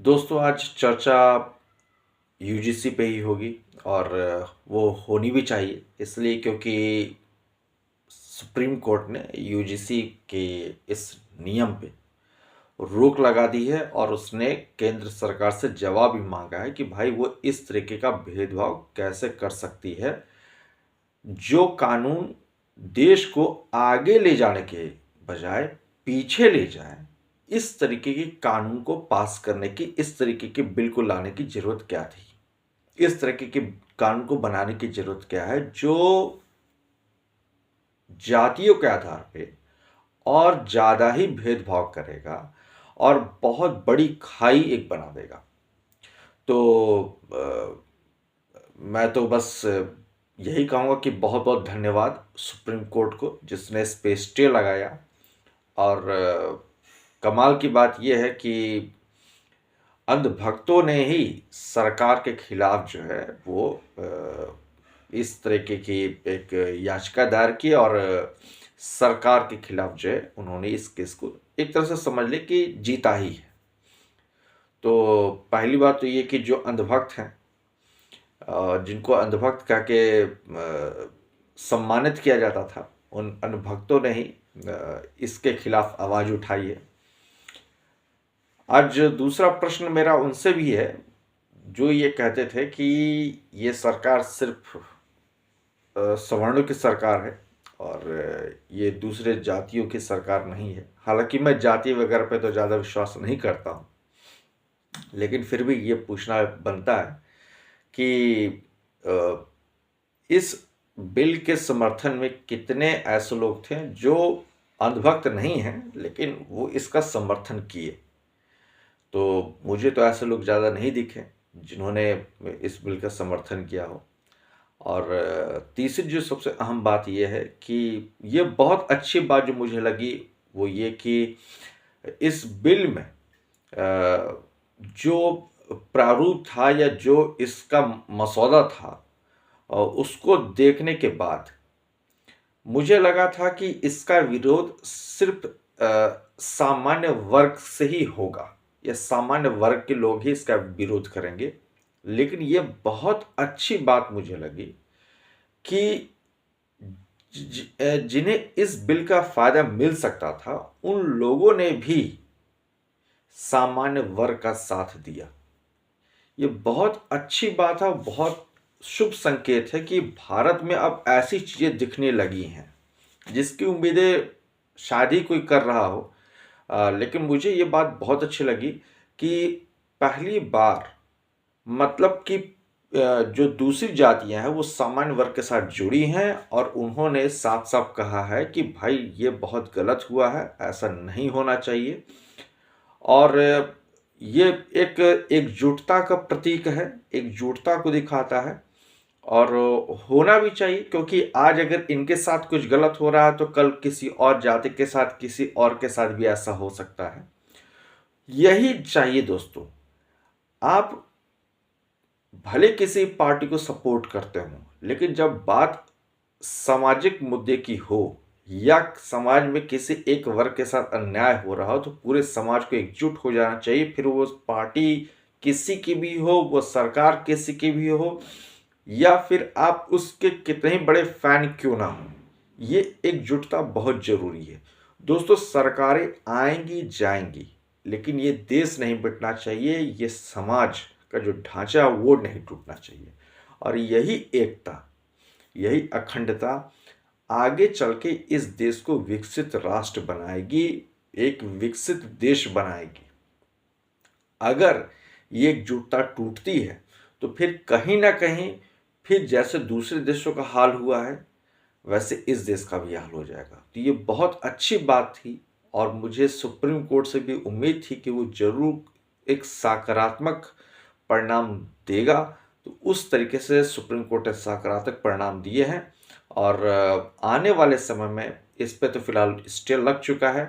दोस्तों आज चर्चा यूजीसी पे ही होगी और वो होनी भी चाहिए इसलिए क्योंकि सुप्रीम कोर्ट ने यूजीसी के इस नियम पे रोक लगा दी है और उसने केंद्र सरकार से जवाब भी मांगा है कि भाई वो इस तरीके का भेदभाव कैसे कर सकती है जो कानून देश को आगे ले जाने के बजाय पीछे ले जाए। इस तरीके के कानून को पास करने की, इस तरीके के बिल को लाने की जरूरत क्या थी? इस तरीके के कानून को बनाने की जरूरत क्या है जो जातियों के आधार पे और ज्यादा ही भेदभाव करेगा और बहुत बड़ी खाई एक बना देगा। तो मैं तो बस यही कहूँगा कि बहुत बहुत धन्यवाद सुप्रीम कोर्ट को जिसने इस पे स्टे लगाया। और कमाल की बात यह है कि अंधभक्तों ने ही सरकार के खिलाफ जो है वो इस तरीके की एक याचिका दायर की और सरकार के खिलाफ जो है उन्होंने इस केस को एक तरह से समझ ले कि जीता ही है। तो पहली बात तो ये कि जो अंधभक्त हैं, जिनको अंधभक्त कह के सम्मानित किया जाता था, उन अंधभक्तों ने ही इसके खिलाफ आवाज उठाई है। आज दूसरा प्रश्न मेरा उनसे भी है जो ये कहते थे कि ये सरकार सिर्फ सवर्णों की सरकार है और ये दूसरे जातियों की सरकार नहीं है। हालांकि मैं जाति वगैरह पे तो ज़्यादा विश्वास नहीं करता हूँ, लेकिन फिर भी ये पूछना बनता है कि इस बिल के समर्थन में कितने ऐसे लोग थे जो अंधभक्त नहीं हैं लेकिन वो इसका समर्थन किए। तो मुझे तो ऐसे लोग ज़्यादा नहीं दिखे जिन्होंने इस बिल का समर्थन किया हो। और तीसरी जो सबसे अहम बात यह है कि ये बहुत अच्छी बात जो मुझे लगी वो ये कि इस बिल में जो प्रारूप था या जो इसका मसौदा था उसको देखने के बाद मुझे लगा था कि इसका विरोध सिर्फ सामान्य वर्ग से ही होगा या सामान्य वर्ग के लोग ही इसका विरोध करेंगे। लेकिन ये बहुत अच्छी बात मुझे लगी कि जिन्हें इस बिल का फायदा मिल सकता था उन लोगों ने भी सामान्य वर्ग का साथ दिया। ये बहुत अच्छी बात है, बहुत शुभ संकेत है कि भारत में अब ऐसी चीजें दिखने लगी हैं जिसकी उम्मीदें शायद ही कोई कर रहा हो। लेकिन मुझे ये बात बहुत अच्छी लगी कि पहली बार मतलब कि जो दूसरी जातियां हैं वो सामान्य वर्ग के साथ जुड़ी हैं और उन्होंने साफ साफ कहा है कि भाई ये बहुत गलत हुआ है, ऐसा नहीं होना चाहिए। और ये एक एकजुटता का प्रतीक है, एकजुटता को दिखाता है और होना भी चाहिए क्योंकि आज अगर इनके साथ कुछ गलत हो रहा है तो कल किसी और जाति के साथ, किसी और के साथ भी ऐसा हो सकता है। यही चाहिए दोस्तों। आप भले किसी पार्टी को सपोर्ट करते हो लेकिन जब बात सामाजिक मुद्दे की हो या समाज में किसी एक वर्ग के साथ अन्याय हो रहा हो तो पूरे समाज को एकजुट हो जाना चाहिए। फिर वो पार्टी किसी की भी हो, वो सरकार किसी की भी हो या फिर आप उसके कितने ही बड़े फैन क्यों ना हो, ये एकजुटता बहुत जरूरी है दोस्तों। सरकारें आएंगी जाएंगी लेकिन ये देश नहीं बिटना चाहिए, ये समाज का जो ढांचा है वो नहीं टूटना चाहिए। और यही एकता, यही अखंडता आगे चल के इस देश को विकसित राष्ट्र बनाएगी, एक विकसित देश बनाएगी। अगर ये एकजुटता टूटती है तो फिर कहीं ना कहीं फिर जैसे दूसरे देशों का हाल हुआ है वैसे इस देश का भी हाल हो जाएगा। तो ये बहुत अच्छी बात थी और मुझे सुप्रीम कोर्ट से भी उम्मीद थी कि वो जरूर एक सकारात्मक परिणाम देगा। तो उस तरीके से सुप्रीम कोर्ट ने सकारात्मक परिणाम दिए हैं और आने वाले समय में इस पे तो फिलहाल स्टे लग चुका है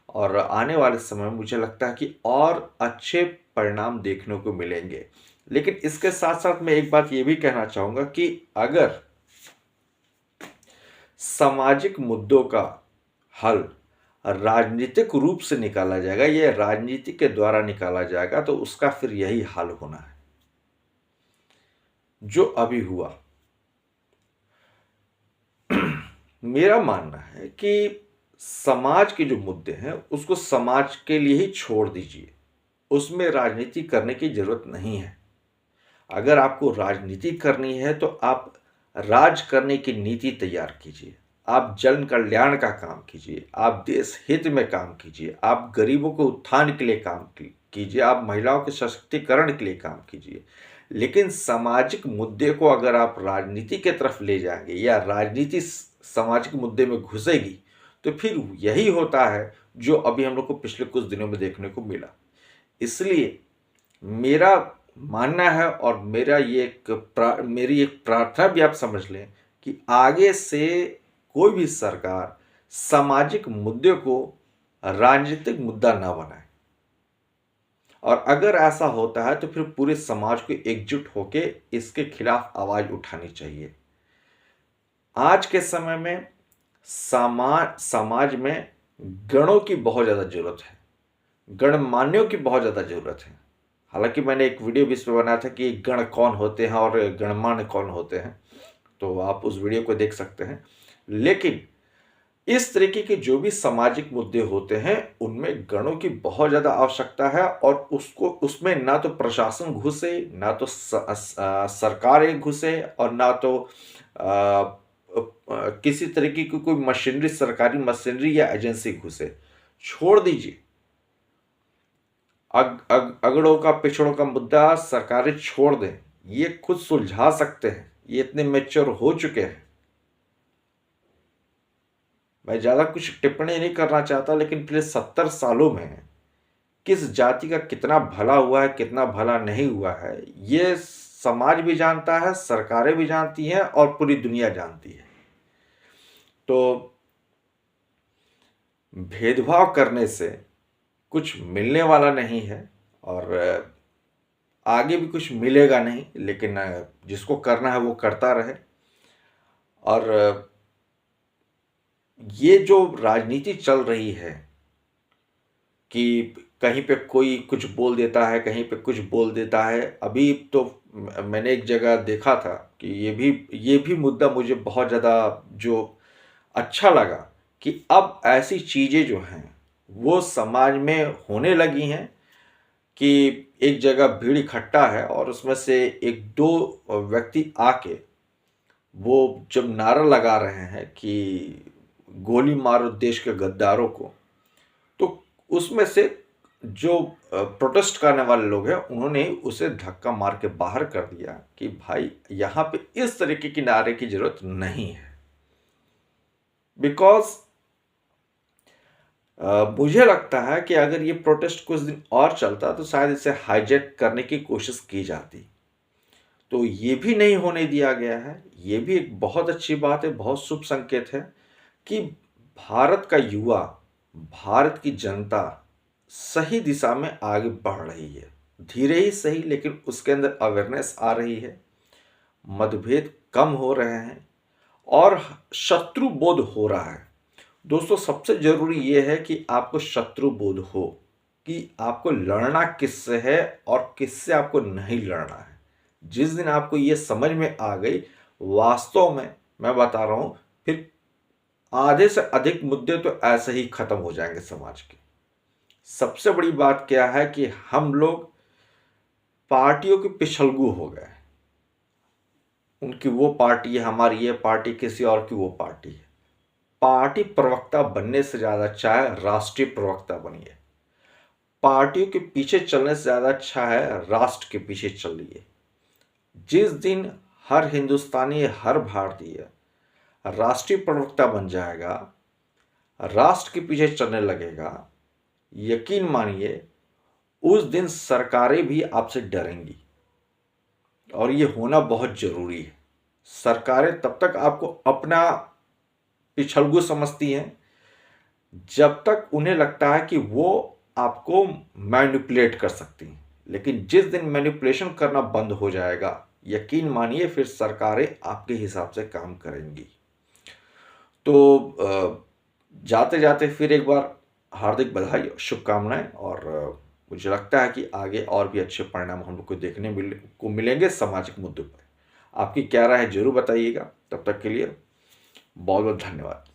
और आने वाले समय में मुझे लगता है कि और अच्छे परिणाम देखने को मिलेंगे। लेकिन इसके साथ साथ मैं एक बात ये भी कहना चाहूँगा कि अगर सामाजिक मुद्दों का हल राजनीतिक रूप से निकाला जाएगा, ये राजनीति के द्वारा निकाला जाएगा, तो उसका फिर यही हाल होना है जो अभी हुआ। मेरा मानना है कि समाज के जो मुद्दे हैं उसको समाज के लिए ही छोड़ दीजिए, उसमें राजनीति करने की जरूरत नहीं है। अगर आपको राजनीति करनी है तो आप राज करने की नीति तैयार कीजिए, आप जन कल्याण का काम कीजिए, आप देश हित में काम कीजिए, आप गरीबों के उत्थान के लिए काम कीजिए, आप महिलाओं के सशक्तिकरण के लिए काम कीजिए। लेकिन सामाजिक मुद्दे को अगर आप राजनीति के तरफ ले जाएंगे या राजनीति सामाजिक मुद्दे में घुसेगी, तो फिर यही होता है जो अभी हम लोग को पिछले कुछ दिनों में देखने को मिला। इसलिए मेरा मानना है और मेरी एक प्रार्थना भी आप समझ लें कि आगे से कोई भी सरकार सामाजिक मुद्दे को राजनीतिक मुद्दा ना बनाए, और अगर ऐसा होता है तो फिर पूरे समाज को एकजुट होकर इसके खिलाफ आवाज उठानी चाहिए। आज के समय में समाज में गणों की बहुत ज़्यादा ज़रूरत है, गणमान्यों की बहुत ज़्यादा ज़रूरत है। हालांकि मैंने एक वीडियो भी इस पर बनाया था कि गण कौन होते हैं और गणमान्य कौन होते हैं, तो आप उस वीडियो को देख सकते हैं। लेकिन इस तरीके के जो भी सामाजिक मुद्दे होते हैं उनमें गणों की बहुत ज़्यादा आवश्यकता है, और उसमें ना तो प्रशासन घुसे, ना तो सरकारें घुसे, और ना तो किसी तरीके की कोई मशीनरी, सरकारी मशीनरी या एजेंसी घुसे। छोड़ दीजिए अगड़ों का पिछड़ों का मुद्दा सरकारें छोड़ दें, ये खुद सुलझा सकते हैं, ये इतने मैच्योर हो चुके हैं। मैं ज़्यादा कुछ टिप्पणी नहीं करना चाहता, लेकिन पिछले 70 सालों में किस जाति का कितना भला हुआ है, कितना भला नहीं हुआ है, ये समाज भी जानता है, सरकारें भी जानती हैं, और पूरी दुनिया जानती है। तो भेदभाव करने से कुछ मिलने वाला नहीं है, और आगे भी कुछ मिलेगा नहीं। लेकिन जिसको करना है वो करता रहे। और ये जो राजनीति चल रही है कि कहीं पे कोई कुछ बोल देता है, कहीं पे कुछ बोल देता है, अभी तो मैंने एक जगह देखा था कि ये भी मुद्दा मुझे बहुत ज़्यादा जो अच्छा लगा कि अब ऐसी चीज़ें जो हैं वो समाज में होने लगी हैं कि एक जगह भीड़ इकट्ठा है और उसमें से एक दो व्यक्ति आके वो जब नारा लगा रहे हैं कि गोली मारो देश के गद्दारों को, तो उसमें से जो प्रोटेस्ट करने वाले लोग हैं उन्होंने उसे धक्का मार के बाहर कर दिया कि भाई यहाँ पे इस तरीके की नारे की जरूरत नहीं है। बिकॉज मुझे लगता है कि अगर ये प्रोटेस्ट कुछ दिन और चलता तो शायद इसे हाईजैक करने की कोशिश की जाती, तो ये भी नहीं होने दिया गया है। ये भी एक बहुत अच्छी बात है, बहुत शुभ संकेत है कि भारत का युवा, भारत की जनता सही दिशा में आगे बढ़ रही है। धीरे ही सही, लेकिन उसके अंदर अवेयरनेस आ रही है, मतभेद कम हो रहे हैं और शत्रु बोध हो रहा है। दोस्तों, सबसे जरूरी यह है कि आपको शत्रु बोध हो कि आपको लड़ना किससे है और किससे आपको नहीं लड़ना है। जिस दिन आपको ये समझ में आ गई, वास्तव में मैं बता रहा हूं, फिर आधे से अधिक मुद्दे तो ऐसे ही खत्म हो जाएंगे समाज के। सबसे बड़ी बात क्या है कि हम लोग पार्टियों के पिछलगू हो गए। उनकी वो पार्टी है, हमारी ये पार्टी, किसी और की वो पार्टी है। पार्टी प्रवक्ता बनने से ज़्यादा अच्छा है राष्ट्रीय प्रवक्ता बनिए। पार्टियों के पीछे चलने से ज़्यादा अच्छा है राष्ट्र के पीछे चलिए। जिस दिन हर हिंदुस्तानी, हर भारतीय राष्ट्रीय प्रवक्ता बन जाएगा, राष्ट्र के पीछे चलने लगेगा, यकीन मानिए उस दिन सरकारें भी आपसे डरेंगी, और ये होना बहुत जरूरी है। सरकारें तब तक आपको अपना पिछलगू समझती हैं जब तक उन्हें लगता है कि वो आपको मैनिपुलेट कर सकती हैं, लेकिन जिस दिन मैनिपुलेशन करना बंद हो जाएगा, यकीन मानिए फिर सरकारें आपके हिसाब से काम करेंगी। तो जाते जाते फिर एक बार हार्दिक बधाई और शुभकामनाएं। और मुझे लगता है कि आगे और भी अच्छे परिणाम हम लोग को देखने को मिलेंगे सामाजिक मुद्दों पर। आपकी क्या राय है जरूर बताइएगा। तब तक के लिए बहुत बहुत धन्यवाद।